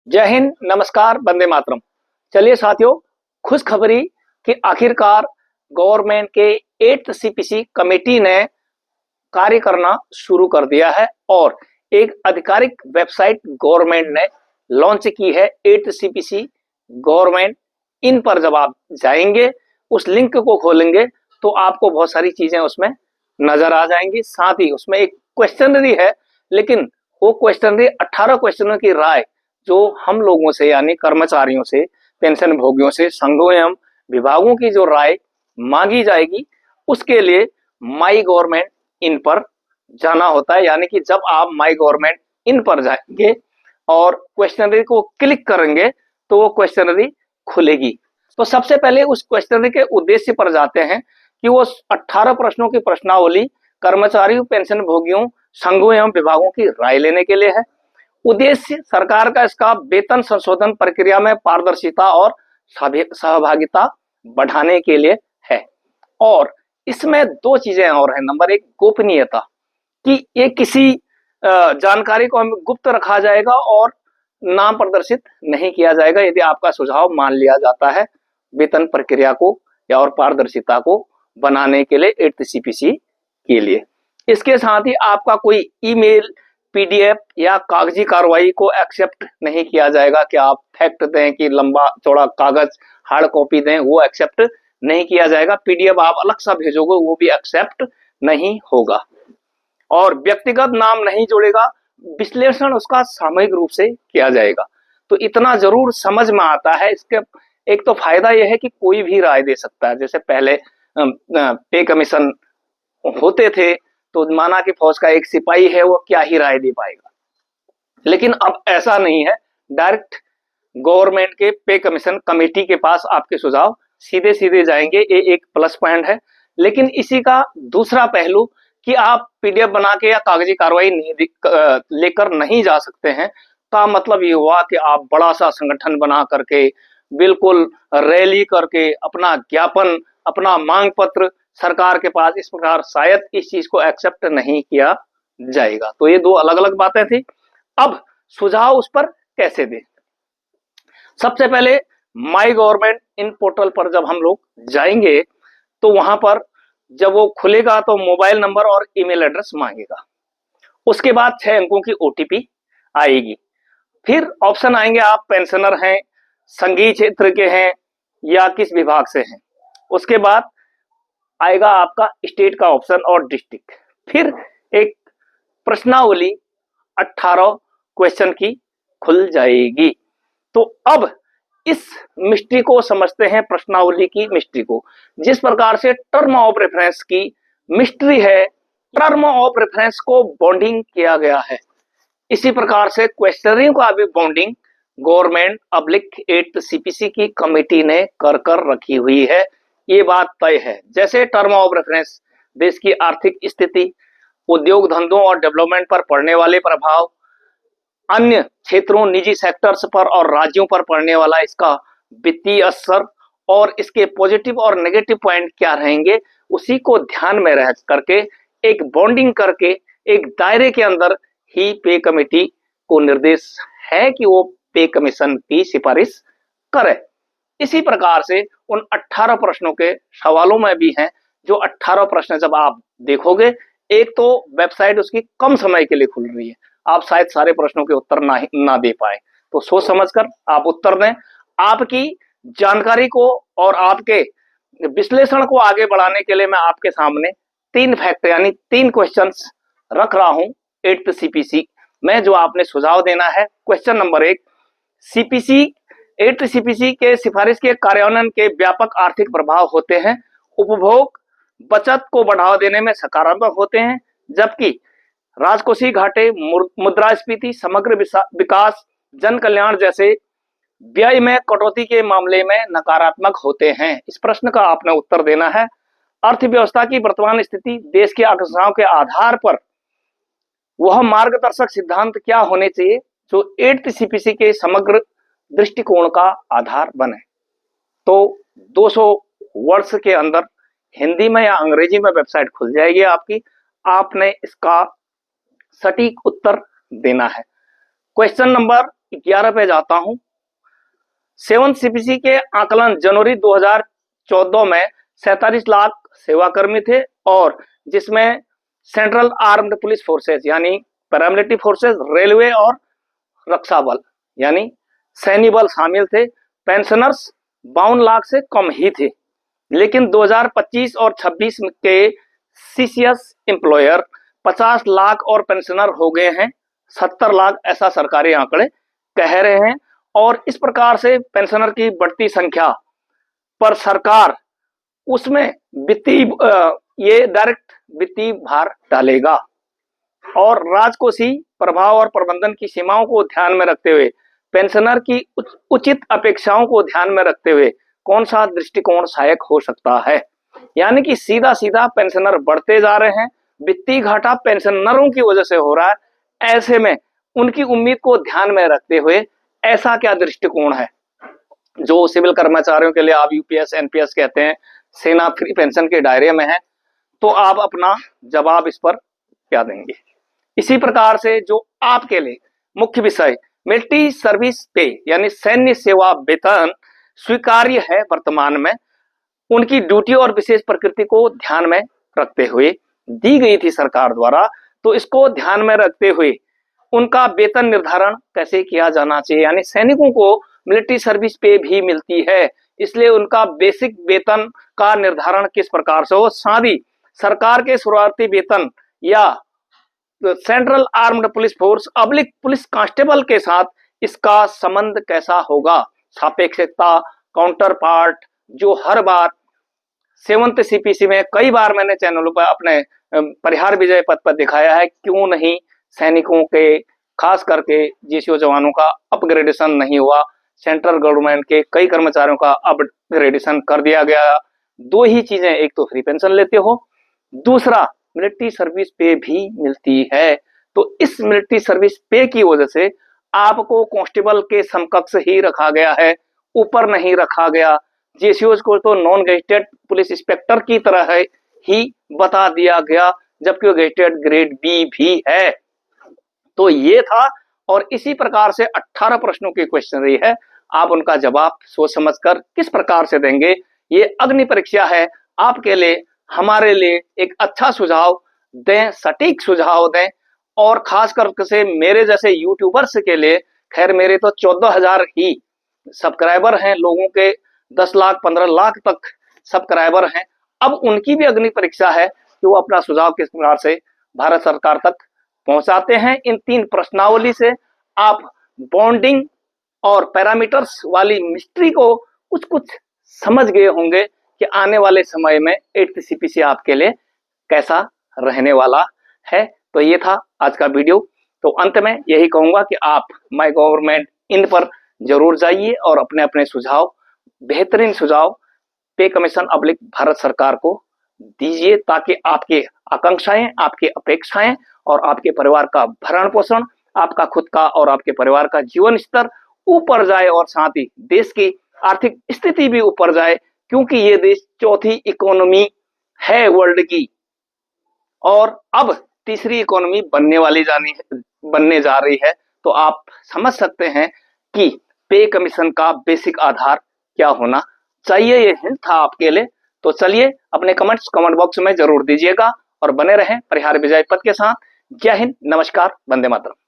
जय हिंद, नमस्कार, वंदे मातरम। चलिए साथियों, खुशखबरी कि आखिरकार गवर्नमेंट के 8th सीपीसी कमेटी ने कार्य करना शुरू कर दिया है और एक आधिकारिक वेबसाइट गवर्नमेंट ने लॉन्च की है। 8th सीपीसी गवर्नमेंट इन पर जब आप जाएंगे, उस लिंक को खोलेंगे तो आपको बहुत सारी चीजें उसमें नजर आ जाएंगी। साथ ही उसमें एक क्वेश्चनरी है, लेकिन वो क्वेश्चनरी 18 क्वेश्चनों की राय जो हम लोगों से यानी कर्मचारियों से, पेंशन भोगियों से, संघों एवं विभागों की जो राय मांगी जाएगी, उसके लिए माई गवर्नमेंट इन पर जाना होता है। यानी कि जब आप माई गवर्नमेंट इन पर जाएंगे और क्वेश्चनरी को क्लिक करेंगे तो वो क्वेश्चनरी खुलेगी। तो सबसे पहले उस क्वेश्चनरी के उद्देश्य पर जाते हैं कि वो 18 प्रश्नों की प्रश्नावली कर्मचारियों, पेंशन भोगियों, संघों एवं विभागों की राय लेने के लिए है। उद्देश्य सरकार का इसका वेतन संशोधन प्रक्रिया में पारदर्शिता और सहभागिता बढ़ाने के लिए है। और इसमें दो चीजें और हैं। नंबर एक, गोपनीयता, कि ये किसी जानकारी को गुप्त रखा जाएगा और नाम प्रदर्शित नहीं किया जाएगा यदि आपका सुझाव मान लिया जाता है वेतन प्रक्रिया को या और पारदर्शिता को बनाने के लिए 8th सीपीसी के लिए। इसके साथ ही आपका कोई ईमेल, पीडीएफ या कागजी कार्रवाई को एक्सेप्ट नहीं किया जाएगा कि आप फैक्ट दें कि लंबा चौड़ा कागज हार्ड कॉपी दें, वो एक्सेप्ट नहीं किया जाएगा। पीडीएफ आप अलग सा भेजोगे वो भी एक्सेप्ट नहीं होगा। और व्यक्तिगत नाम नहीं जुड़ेगा, विश्लेषण उसका सामूहिक रूप से किया जाएगा। तो इतना जरूर समझ में आता है। इसके एक तो फायदा यह है कि कोई भी राय दे सकता है। जैसे पहले पे कमीशन होते थे तो माना कि फौज का एक सिपाही है, वो क्या ही राय दे पाएगा, लेकिन अब ऐसा नहीं है। डायरेक्ट गवर्नमेंट के पे कमीशन कमेटी के पास आपके सुझाव सीधे सीधे जाएंगे। ये एक प्लस पॉइंट है। लेकिन इसी का दूसरा पहलू कि आप पीडीएफ बना के या कागजी कार्रवाई लेकर नहीं जा सकते हैं, का मतलब ये हुआ कि आप बड़ा सा संगठन बना करके, बिल्कुल रैली करके अपना ज्ञापन, अपना मांग पत्र सरकार के पास, इस प्रकार शायद इस चीज को एक्सेप्ट नहीं किया जाएगा। तो ये दो अलग अलग बातें थी। अब सुझाव उस पर कैसे दें? सबसे पहले माई गवर्नमेंट इन पोर्टल पर जब हम लोग जाएंगे तो वहां पर जब वो खुलेगा तो मोबाइल नंबर और ईमेल एड्रेस मांगेगा। उसके बाद 6 अंकों की ओटीपी आएगी। फिर ऑप्शन आएंगे, आप पेंशनर हैं, संघीय क्षेत्र के हैं या किस विभाग से हैं। उसके बाद आएगा आपका स्टेट का ऑप्शन और डिस्ट्रिक्ट। फिर एक प्रश्नावली 18 क्वेश्चन की खुल जाएगी। तो अब इस मिस्ट्री को समझते हैं, प्रश्नावली की मिस्ट्री को। जिस प्रकार से टर्म ऑफ रेफरेंस की मिस्ट्री है, टर्म ऑफ रेफरेंस को बॉन्डिंग किया गया है, इसी प्रकार से क्वेश्चनरी का भी bonding government public 8th CPC की कमेटी ने कर रखी हुई है। ये बात तय है। जैसे टर्म ऑफ रेफरेंस देश की आर्थिक स्थिति, उद्योग धंधों और डेवलपमेंट पर पड़ने वाले प्रभाव, अन्य क्षेत्रों, निजी सेक्टर्स पर और राज्यों पर पड़ने वाला इसका वित्तीय असर और इसके पॉजिटिव और नेगेटिव पॉइंट क्या रहेंगे, उसी को ध्यान में रख करके एक बॉन्डिंग करके एक दायरे के अंदर ही पे कमेटी को निर्देश है कि वो पे कमीशन की सिफारिश करे। इसी प्रकार से उन 18 प्रश्नों के सवालों में भी हैं। जो 18 प्रश्न जब आप देखोगे, एक तो वेबसाइट उसकी कम समय के लिए खुल रही है, आप शायद सारे प्रश्नों के उत्तर ना दे पाए, तो सोच समझकर आप उत्तर दें। आपकी जानकारी को और आपके विश्लेषण को आगे बढ़ाने के लिए मैं आपके सामने 3 फैक्ट यानी 3 क्वेश्चंस रख रहा हूं 8th सीपीसी में, जो आपने सुझाव देना है। Question number 1, CPC 8th CPC के सिफारिश के कार्यान्वयन के व्यापक आर्थिक प्रभाव होते हैं। उपभोग बचत को बढ़ावा देने में सकारात्मक होते हैं, जबकि राजकोषीय घाटे, मुद्रास्फीति, समग्र विकास, जन कल्याण जैसे व्यय में कटौती के मामले में नकारात्मक होते हैं। इस प्रश्न का आपने उत्तर देना है। अर्थव्यवस्था की वर्तमान स्थिति, देश की आकांक्षाओं के आधार पर वह मार्गदर्शक सिद्धांत क्या होने चाहिए जो 8th सीपीसी के समग्र दृष्टिकोण का आधार बने। तो 200 वर्ड्स के अंदर हिंदी में या अंग्रेजी में वेबसाइट खुल जाएगी आपकी। आपने इसका सटीक उत्तर देना है। क्वेश्चन नंबर 11 पे जाता हूं। 7 सीपीसी के आकलन जनवरी 2014 में 47 लाख सेवाकर्मी थे, और जिसमें सेंट्रल आर्म्ड पुलिस फोर्सेस यानी पैरामिलिट्री फोर्सेस, रेलवे और रक्षा बल यानी सैन्य बल शामिल थे। पेंशनर्स 52 लाख से कम ही थे। लेकिन 2025 और 26 के सीसीएस एम्प्लॉयर 50 लाख और पेंशनर हो गए हैं 70 लाख, ऐसा सरकारी आंकड़े कह रहे हैं। और इस प्रकार से पेंशनर की बढ़ती संख्या पर सरकार उसमें ये डायरेक्ट वित्तीय भार डालेगा, और राजकोषीय प्रभाव और प्रबंधन की सीमाओं को ध्यान में रखते हुए, पेंशनर की उचित अपेक्षाओं को ध्यान में रखते हुए कौन सा दृष्टिकोण सहायक हो सकता है। यानी कि सीधा सीधा पेंशनर बढ़ते जा रहे हैं, वित्तीय घाटा पेंशनरों की वजह से हो रहा है। ऐसे में उनकी उम्मीद को ध्यान में रखते हुए ऐसा क्या दृष्टिकोण है जो सिविल कर्मचारियों के लिए आप यूपीएस एनपीएस कहते हैं, सेना फ्री पेंशन के दायरे में है, तो आप अपना जवाब इस पर क्या देंगे। इसी प्रकार से जो आपके लिए मुख्य विषय मिलिट्री सर्विस पे यानी सैन्य सेवा वेतन स्वीकार्य है वर्तमान में, उनकी ड्यूटी और विशेष प्रकृति को ध्यान में रखते हुए दी गई थी सरकार द्वारा, तो इसको ध्यान में रखते हुए उनका वेतन निर्धारण कैसे किया जाना चाहिए। यानी सैनिकों को मिलिट्री सर्विस पे भी मिलती है, इसलिए उनका बेसिक वेतन का निर्धारण किस प्रकार से हो। साथ ही सरकार के शुरुआती वेतन या central armed police force oblique police constable के साथ इसका संबंध कैसा होगा। सापेक्षता, काउंटर पार्ट, जो हर बार 7th सीपीसी में कई बार मैंने चैनलों पर अपने परिहार विजय पथ पर दिखाया है, क्यों नहीं सैनिकों के खास करके जीसीओ जवानों का अपग्रेडेशन नहीं हुआ। सेंट्रल गवर्नमेंट के कई कर्मचारियों का अपग्रेडेशन कर दिया गया। दो ही चीजें, एक तो फ्री पेंशन लेते हो, दूसरा मिलिट्री सर्विस पे भी मिलती है। तो इस मिलिट्री सर्विस पे की वजह से आपको कांस्टेबल के समकक्ष ही रखा गया है, ऊपर नहीं रखा गया। जेसीओज को तो नॉन गेजेटेड पुलिस इंस्पेक्टर की तरह है ही बता दिया गया, जबकि वो गेजेटेड ग्रेड बी भी है। तो ये था, और इसी प्रकार से 18 प्रश्नों की क्वेश्चन रही है। आप उनका जवाब सोच समझकर किस प्रकार से देंगे, ये अग्नि परीक्षा है आपके लिए। हमारे लिए एक अच्छा सुझाव दें, सटीक सुझाव दें, और खास करके से मेरे जैसे यूट्यूबर्स के लिए, खैर मेरे तो 14,000 ही सब्सक्राइबर हैं, लोगों के 10 लाख 15 लाख तक सब्सक्राइबर हैं। अब उनकी भी अग्नि परीक्षा है कि वो अपना सुझाव किस प्रकार से भारत सरकार तक पहुंचाते हैं। इन 3 प्रश्नावली से आप बॉन्डिंग और पैरामीटर्स वाली मिस्ट्री को कुछ कुछ समझ गए होंगे कि आने वाले समय में 8th सीपीसी आपके लिए कैसा रहने वाला है। तो ये था आज का वीडियो। तो अंत में यही कहूंगा कि आप माय गवर्नमेंट इन पर जरूर जाइए और अपने अपने सुझाव, बेहतरीन सुझाव पे कमीशन अब्लिक भारत सरकार को दीजिए, ताकि आपकी आकांक्षाएं, आपकी अपेक्षाएं और आपके परिवार का भरण पोषण, आपका खुद का और आपके परिवार का जीवन स्तर ऊपर जाए, और साथ ही देश की आर्थिक स्थिति भी ऊपर जाए, क्योंकि ये देश चौथी इकोनॉमी है वर्ल्ड की, और अब तीसरी इकोनॉमी बनने जा रही है। तो आप समझ सकते हैं कि पे कमीशन का बेसिक आधार क्या होना चाहिए। ये हिंट था आपके लिए। तो चलिए, अपने कमेंट्स कमेंट बॉक्स में जरूर दीजिएगा और बने रहें परिहार विजय पथ के साथ। जय हिंद, नमस्कार, वंदे मातरम।